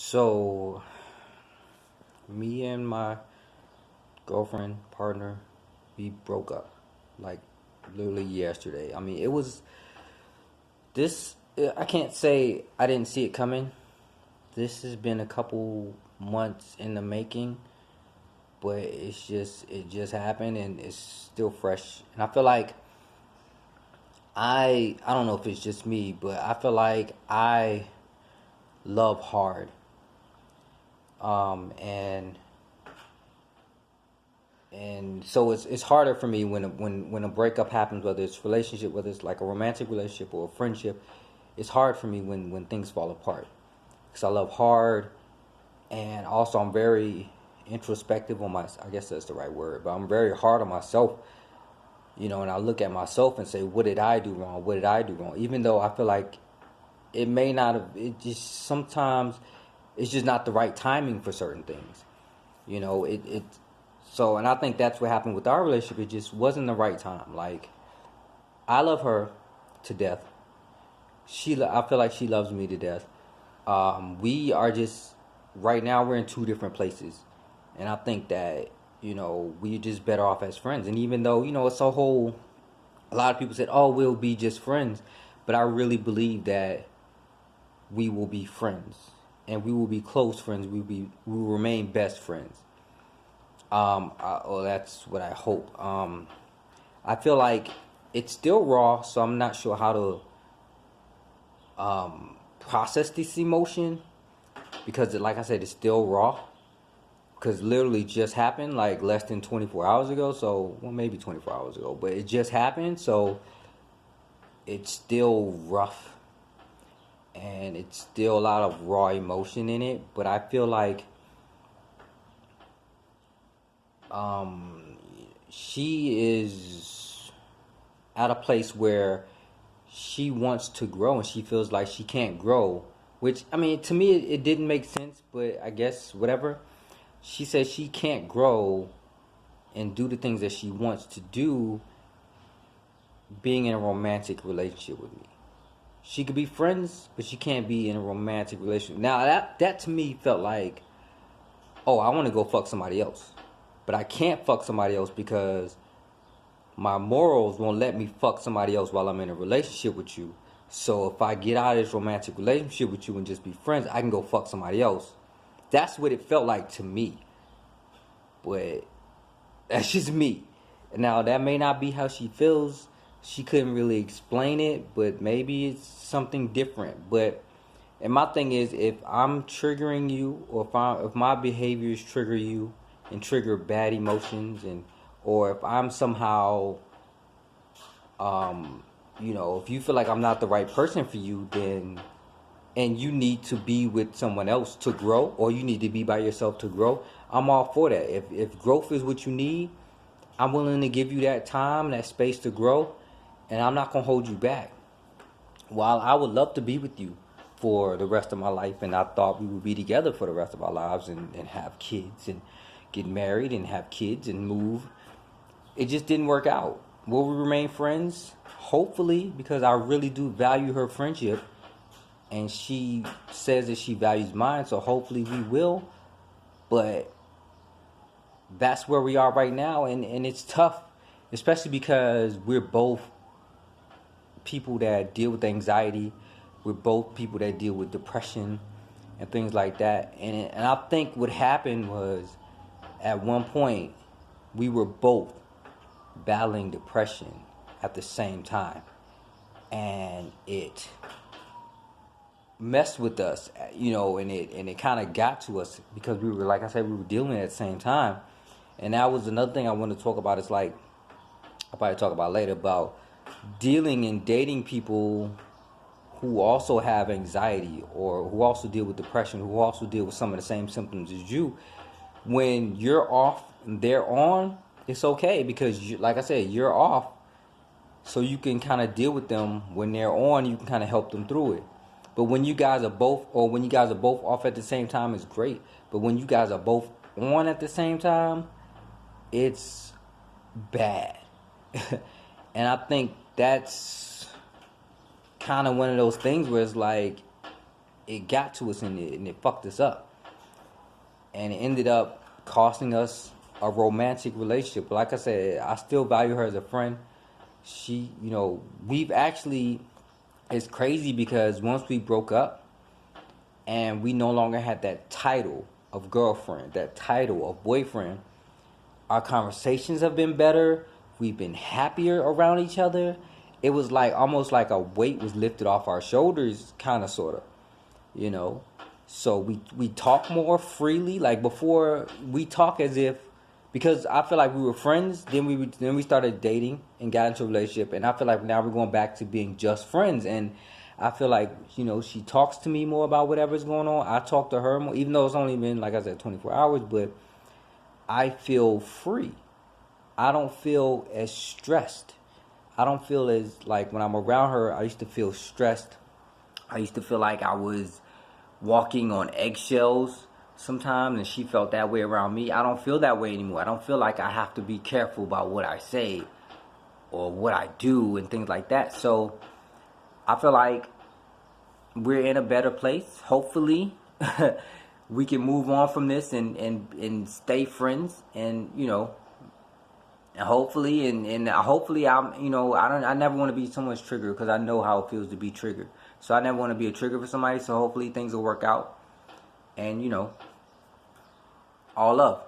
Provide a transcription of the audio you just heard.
So, me and my girlfriend, partner, we broke up like literally yesterday. I mean, it was this. I can't say I didn't see it coming. This has been a couple months in the making, but it just happened and it's still fresh. And I feel like I don't know if it's just me, but I feel like I love hard. And so it's harder for me when a breakup happens, whether it's relationship, whether it's like a romantic relationship or a friendship. It's hard for me when things fall apart because I love hard, and also I'm very introspective on my. I guess that's the right word, but I'm very hard on myself. And I look at myself and say, what did I do wrong? What did I do wrong? Even though I feel like it may not have. It just sometimes it's just not the right timing for certain things. It so, and I think that's what happened with our relationship. It just wasn't the right time. Like, I love her to death. I feel like she loves me to death. We are just right now we're in two different places, and I think that we're just better off as friends. And even though it's a lot of people said, "Oh, we'll be just friends," but I really believe that we will be friends, and we will be close friends. We will remain best friends. Well, that's what I hope. I feel like it's still raw, so I'm not sure how to process this emotion because, like I said, it's still raw. Because literally just happened like less than 24 hours ago. So, well, maybe 24 hours ago, but it just happened. So, it's still rough and it's still a lot of raw emotion in it. But I feel like um, she is at a place where she wants to grow and she feels like she can't grow, which I mean to me it didn't make sense, but I guess whatever. She says she can't grow and do the things that she wants to do being in a romantic relationship with me. She could be friends, but she can't be in a romantic relationship. Now that to me felt like, oh, I want to go fuck somebody else, but I can't fuck somebody else because my morals won't let me fuck somebody else while I'm in a relationship with you. So if I get out of this romantic relationship with you and just be friends, I can go fuck somebody else. That's what it felt like to me. But that's just me. Now that may not be how she feels. She couldn't really explain it, but maybe it's something different. But and my thing is, if I'm triggering you, or if my behaviors trigger you and trigger bad emotions, and or if I'm somehow, if you feel like I'm not the right person for you, then and you need to be with someone else to grow, or you need to be by yourself to grow, I'm all for that. If growth is what you need, I'm willing to give you that time, that space to grow, and I'm not gonna hold you back. While I would love to be with you for the rest of my life, and I thought we would be together for the rest of our lives and have kids and get married and have kids and move, it just didn't work out. Will we remain friends? Hopefully, because I really do value her friendship, and she says that she values mine, so hopefully we will. But that's where we are right now, and it's tough, especially because we're both people that deal with anxiety. We're both people that deal with depression and things like that. And I think what happened was at one point we were both battling depression at the same time, and it messed with us, and it kind of got to us because we were, like I said, we were dealing at the same time. And that was another thing I want to talk about. It's like I'll probably talk about later about dealing and dating people who also have anxiety or who also deal with depression, who also deal with some of the same symptoms as you. When you're off and they're on, it's okay because, like I said, you're off, so you can kind of deal with them. When they're on, you can kind of help them through it. But when you guys are both, or when you guys are both off at the same time, it's great. But when you guys are both on at the same time, it's bad. And I think that's kind of one of those things where it's like it got to us and it fucked us up, and it ended up costing us a romantic relationship. But like I said, I still value her as a friend. She, we've actually, it's crazy because once we broke up and we no longer had that title of girlfriend, that title of boyfriend, our conversations have been better. We've been happier around each other. It was like almost like a weight was lifted off our shoulders, kind of, sort of. So we talk more freely. Like before, we talk as if, because I feel like we were friends. Then we started dating and got into a relationship, and I feel like now we're going back to being just friends. And I feel like she talks to me more about whatever's going on. I talk to her more, even though it's only been, like I said, 24 hours. But I feel free. I don't feel as stressed. I don't feel as, like, when I'm around her, I used to feel stressed. I used to feel like I was walking on eggshells sometimes, and she felt that way around me. I don't feel that way anymore. I don't feel like I have to be careful about what I say or what I do and things like that. So I feel like we're in a better place. Hopefully we can move on from this and stay friends, and and hopefully I'm I never want to be someone's trigger, because I know how it feels to be triggered. So I never want to be a trigger for somebody. So hopefully things will work out, and all love.